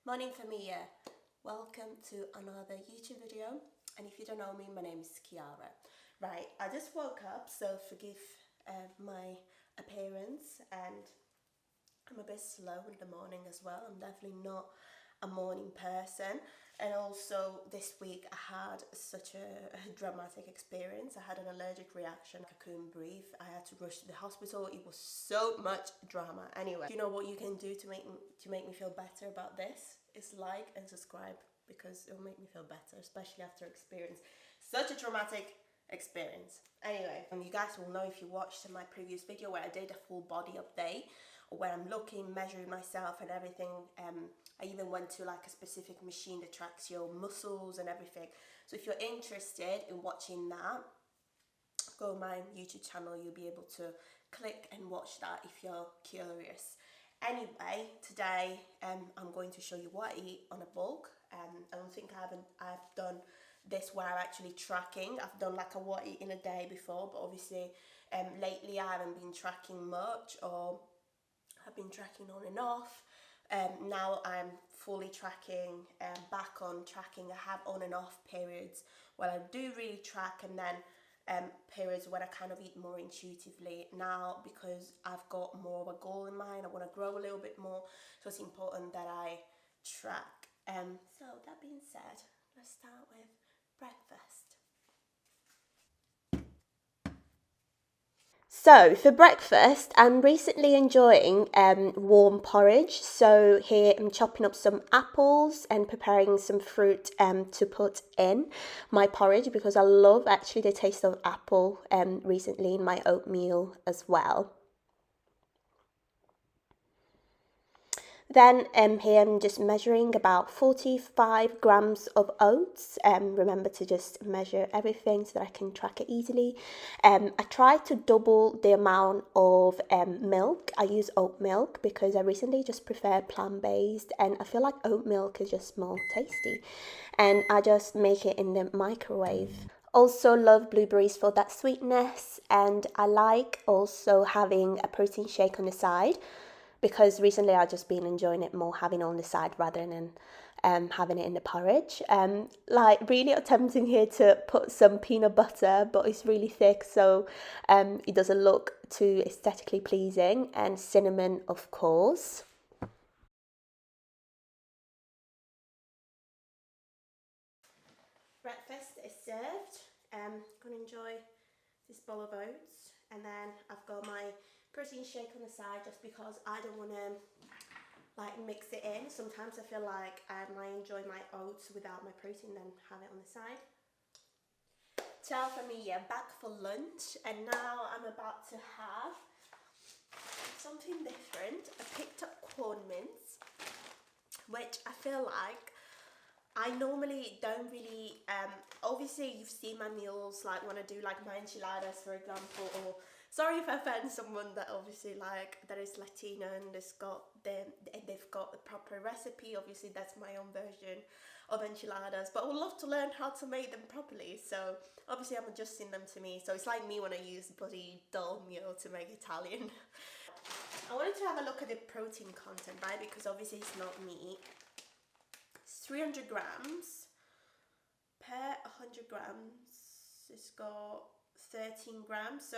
Morning familia, welcome to another YouTube video, and if you don't know me, my name is Kiara. Right, I just woke up, so forgive my appearance, and I'm a bit slow in the morning as well. I'm definitely not a morning person, and also this week I had such a dramatic experience. I had an allergic reaction. I couldn't breathe. I had to rush to the hospital. It was so much drama. Anyway, you know what you can do to make me feel better about this? Is like and subscribe, because it'll make me feel better, especially after experience such a traumatic experience. Anyway, you guys will know if you watched my previous video where I did a full body update, or where I'm looking, measuring myself and everything. I even went to like a specific machine that tracks your muscles and everything. So if you're interested in watching that, go on my YouTube channel. You'll be able to click and watch that if you're curious. Anyway, today I'm going to show you what I eat on a bulk. I don't think I've done this where I'm actually tracking. I've done like a what I eat in a day before, but obviously lately I haven't been tracking much, or I've been tracking on and off. Now I'm fully tracking, back on tracking. I have on and off periods where I do really track, and then periods where I kind of eat more intuitively. Now, because I've got more of a goal in mind, I want to grow a little bit more, so it's important that I track. So that being said, let's start with breakfast. So for breakfast, I'm recently enjoying warm porridge. So here I'm chopping up some apples and preparing some fruit to put in my porridge, because I love actually the taste of apple recently in my oatmeal as well. Then here I'm just measuring about 45 grams of oats. Remember to just measure everything so that I can track it easily. I try to double the amount of milk. I use oat milk because I recently just prefer plant-based, and I feel like oat milk is just more tasty. And I just make it in the microwave. Also love blueberries for that sweetness, and I like also having a protein shake on the side, because recently I've just been enjoying it more having it on the side rather than having it in the porridge. Like really attempting here to put some peanut butter, but it's really thick, so it doesn't look too aesthetically pleasing, and cinnamon of course. Breakfast is served. I'm gonna enjoy this bowl of oats, and then I've got my protein shake on the side, just because I don't want to like mix it in. Sometimes I feel like I might enjoy my oats without my protein, then have it on the side. Ciao familia, back for lunch, and now I'm about to have something different. I picked up corn mince, which I feel like I normally don't really, obviously you've seen my meals, like when I do like my enchiladas for example, or sorry if I offend someone that obviously like that is Latino and they've got the proper recipe. Obviously that's my own version of enchiladas, but I would love to learn how to make them properly, so obviously I'm adjusting them to me. So it's like me when I use bloody dull meal to make Italian. I wanted to have a look at the protein content, right, because obviously it's not meat. 300 grams per 100 grams. It's got 13 grams. So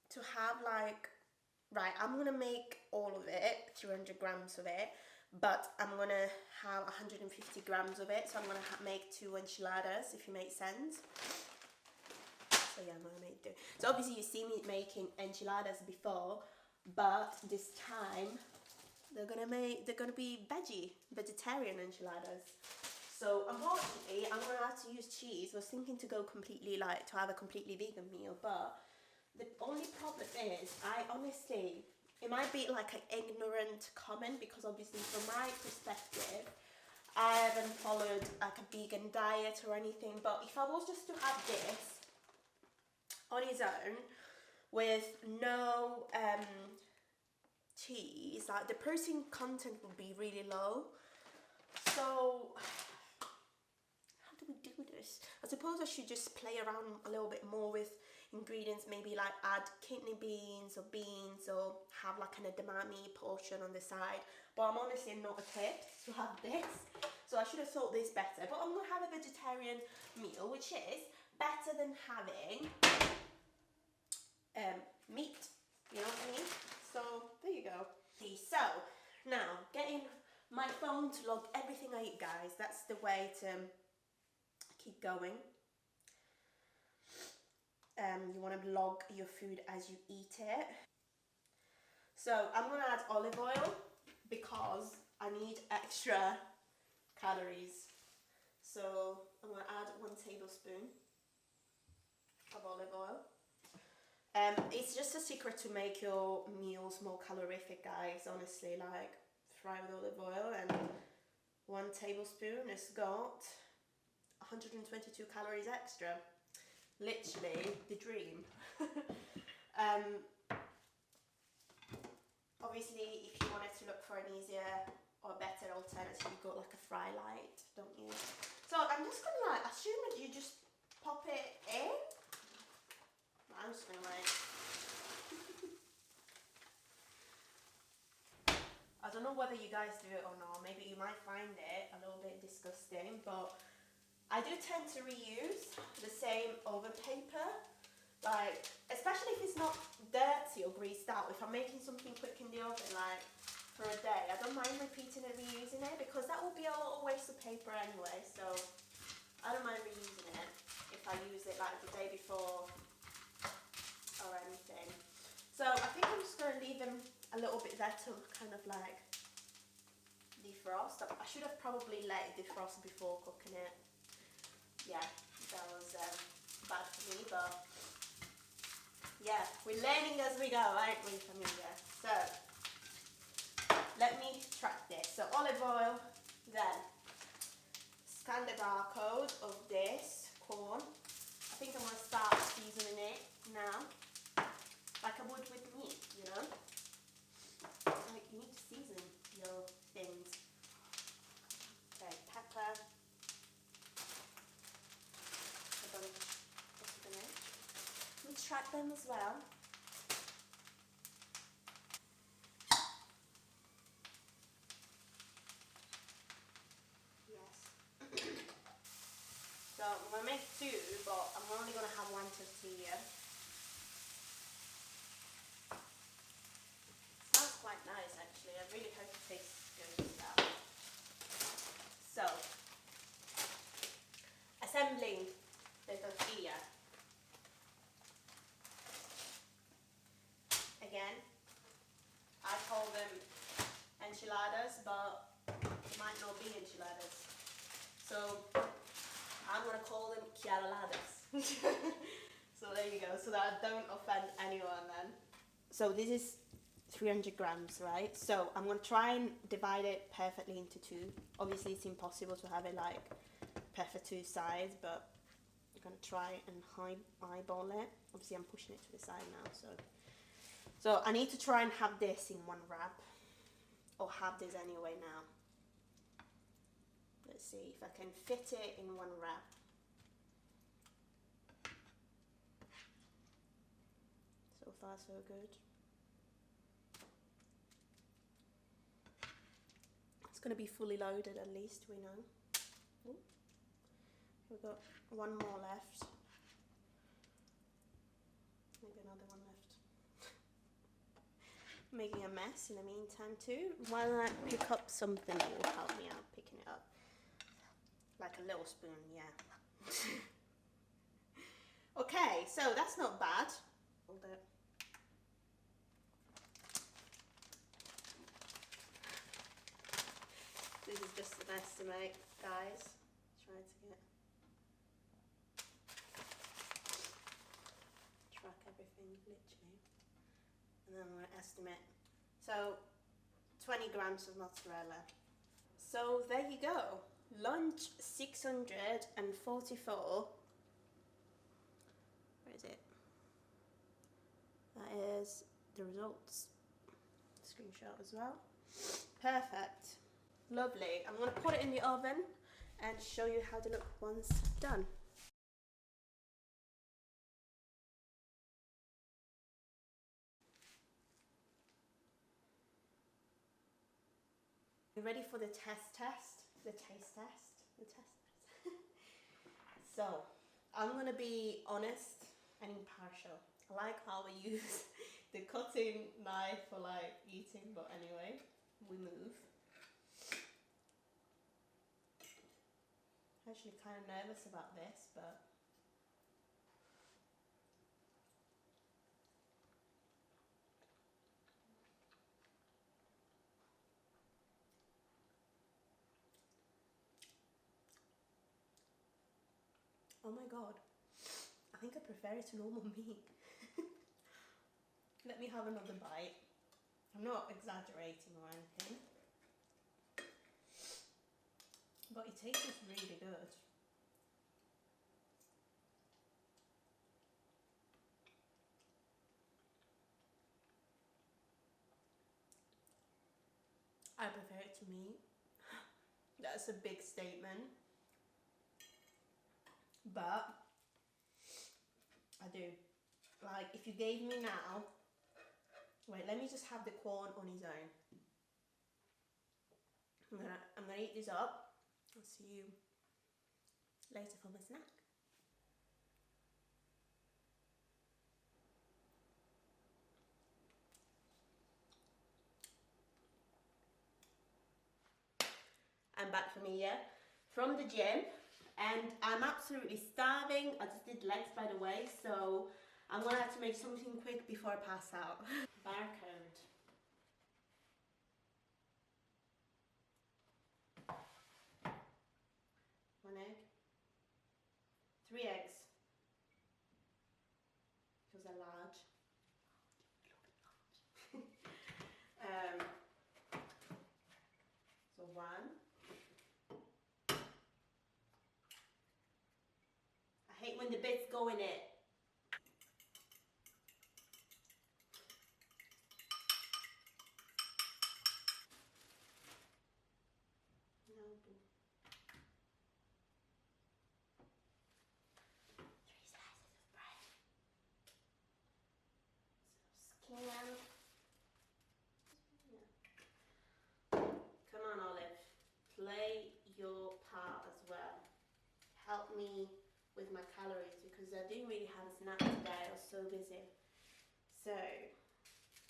to have like, right, I'm gonna make all of it, 300 grams of it, but I'm gonna have 150 grams of it. So I'm gonna make 2 enchiladas, if it makes sense. So yeah, I'm gonna make 2. So obviously you see me making enchiladas before, but this time they're gonna be vegetarian enchiladas. So unfortunately, I'm gonna have to use cheese. I was thinking to go completely to have a completely vegan meal, but the only problem is, it might be like an ignorant comment, because obviously from my perspective, I haven't followed like a vegan diet or anything. But if I was just to have this on its own with no cheese, like the protein content would be really low. So how do we do this? I suppose I should just play around a little bit more with ingredients, maybe like add kidney beans or have like an edamame portion on the side, but I'm honestly not equipped to have this. So I should have thought this better. But I'm gonna have a vegetarian meal, which is better than having meat. You know what I mean? So there you go. So now getting my phone to log everything I eat, guys. That's the way to keep going. You want to log your food as you eat it. So I'm going to add olive oil because I need extra calories. So I'm going to add 1 tablespoon of olive oil. It's just a secret to make your meals more calorific, guys. Honestly, like fry with olive oil, and 1 tablespoon has got 122 calories extra. Literally the dream. Obviously, if you wanted to look for an easier or better alternative, you've got like a fry light, don't you? So I'm just gonna like assume that you just pop it in. I'm just gonna like I don't know whether you guys do it or not. Maybe you might find it a little bit disgusting, but I do tend to reuse the same oven paper, like, especially if it's not dirty or greased out. If I'm making something quick in the oven, like, for a day, I don't mind repeating and reusing it, because that will be a lot of waste of paper anyway, so I don't mind reusing it if I use it, like, the day before or anything. So I think I'm just going to leave them a little bit there to kind of, like, defrost. I should have probably let it defrost before cooking it. Yeah, that was bad for me, but yeah, we're learning as we go, aren't we, familia? So let me track this. So olive oil, then scan the barcode of this corn. I think I'm gonna start seasoning it now, like I would with meat, you know? Like, you need to season your things. Okay, pepper. We track them as well. Yes. So I'm gonna make 2, but I'm only gonna have 1 tortilla. Smells quite nice, actually. I really hope it tastes good as well. So, assembling the tortilla. Again, I call them enchiladas, but it might not be enchiladas. So I'm gonna call them chiaraladas. So there you go, so that I don't offend anyone then. So this is 300 grams, right? So I'm gonna try and divide it perfectly into 2. Obviously it's impossible to have it like perfect 2 sides, but I'm gonna try and eyeball it. Obviously I'm pushing it to the side now, so I need to try and have this in 1 wrap, or have this anyway now. Let's see if I can fit it in 1 wrap. So far so good. It's going to be fully loaded, at least, we know. Ooh. We've got 1 more left. Maybe another 1 left. Making a mess in the meantime too. Why don't I pick up something that will help me out picking it up? Like a little spoon, yeah. Okay, so that's not bad. Hold it. This is just an estimate, guys. Try to track everything, literally. And then I'm going to estimate. So, 20 grams of mozzarella. So, there you go. Lunch 644. Where is it? That is the results. Screenshot as well. Perfect. Lovely. I'm going to put it in the oven and show you how they look once done. ready for the taste test? So, I'm gonna be honest and impartial. I like how we use the cutting knife for like eating, but anyway, we move. Actually kind of nervous about this, but oh my god, I think I prefer it to normal meat. Let me have another bite. I'm not exaggerating or anything, but it tastes really good. I prefer it to meat. That's a big statement, but I do. Like, if you gave me now, wait, let me just have the corn on his own. I'm gonna eat this up. I'll see you later for my snack. I'm back from here, from the gym, and I'm absolutely starving. I just did legs, by the way, so I'm gonna have to make something quick before I pass out. Barcode. 1 egg. 3 eggs. Because they're large. So 1. I hate when the bits go in it. No, boo. 3 slices of bread. Scan. Come on, Olive. Play your part as well. Help me with my calories because I didn't really have a snack today. I was so busy. So,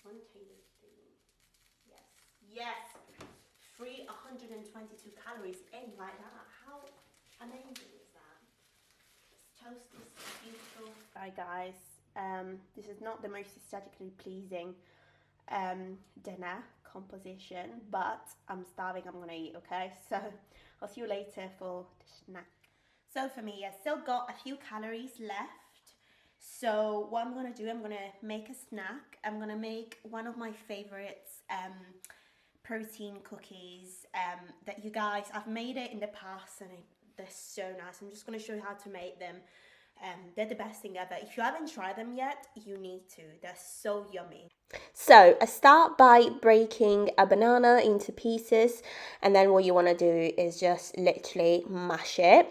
1 tablespoon. Yes. Yes! 122 calories in like that. How amazing is that? Let's toast this beautiful. Hi guys. This is not the most aesthetically pleasing dinner composition, but I'm starving. I'm gonna eat, okay? So I'll see you later for the snack. So for me, I still got a few calories left. So what I'm gonna do, I'm gonna make a snack. I'm gonna make one of my favorites, protein cookies that you guys, I've made it in the past and they're so nice. I'm just gonna show you how to make them. They're the best thing ever. If you haven't tried them yet, you need to. They're so yummy. So I start by breaking a banana into pieces, and then what you want to do is just literally mash it.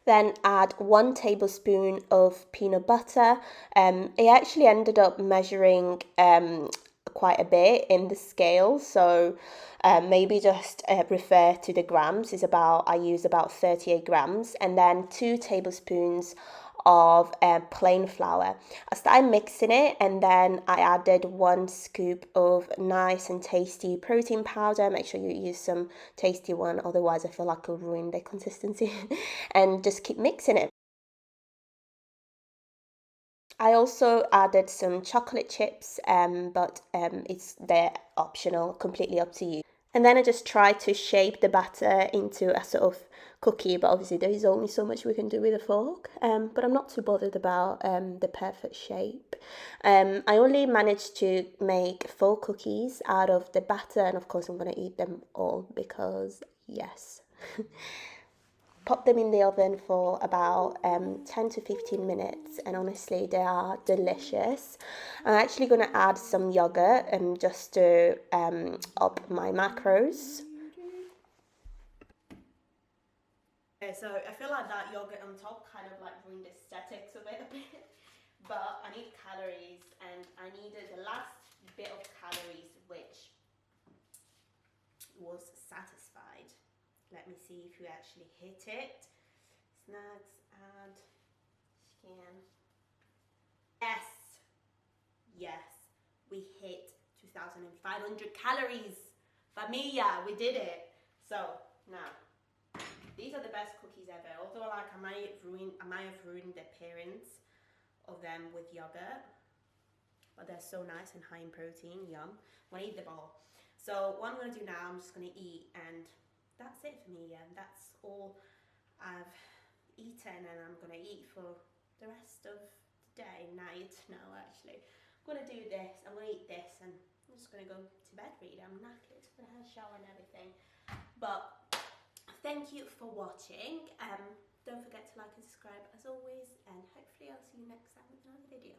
Then add 1 tablespoon of peanut butter. It actually ended up measuring quite a bit in the scale, so maybe just refer to the grams. I use about 38 grams, and then 2 tablespoons of plain flour. I started mixing it, and then I added 1 scoop of nice and tasty protein powder. Make sure you use some tasty one, otherwise I feel like it'll ruin the consistency. And just keep mixing it. I also added some chocolate chips, but they're optional, completely up to you. And then I just tried to shape the batter into a sort of cookie, but obviously there is only so much we can do with a fork. But I'm not too bothered about the perfect shape. I only managed to make 4 cookies out of the batter, and of course I'm going to eat them all because yes. Pop them in the oven for about 10 to 15 minutes, and honestly they are delicious. I'm actually going to add some yogurt just to up my macros. Okay, so I feel like that yogurt on top kind of like ruined the aesthetics of it a bit. but I need calories, and I needed the last bit of calories, which was satisfied. Let me see if you actually hit it. Snacks and scan. Yes, yes, we hit 2,500 calories. Familia, we did it. So now, these are the best cookies ever. Although, like, I might have ruined the appearance of them with yogurt, but they're so nice and high in protein. Yum. I'm gonna eat the bowl. So what I'm gonna do now, I'm just gonna eat, and that's it for me. Yeah, that's all I've eaten, and I'm gonna eat for the rest of the day, night now actually. I'm gonna do this, I'm gonna eat this, and I'm just gonna go to bed really. I'm knackered, I'm gonna have a shower and everything. But thank you for watching. Don't forget to like and subscribe as always, and hopefully I'll see you next time with another video.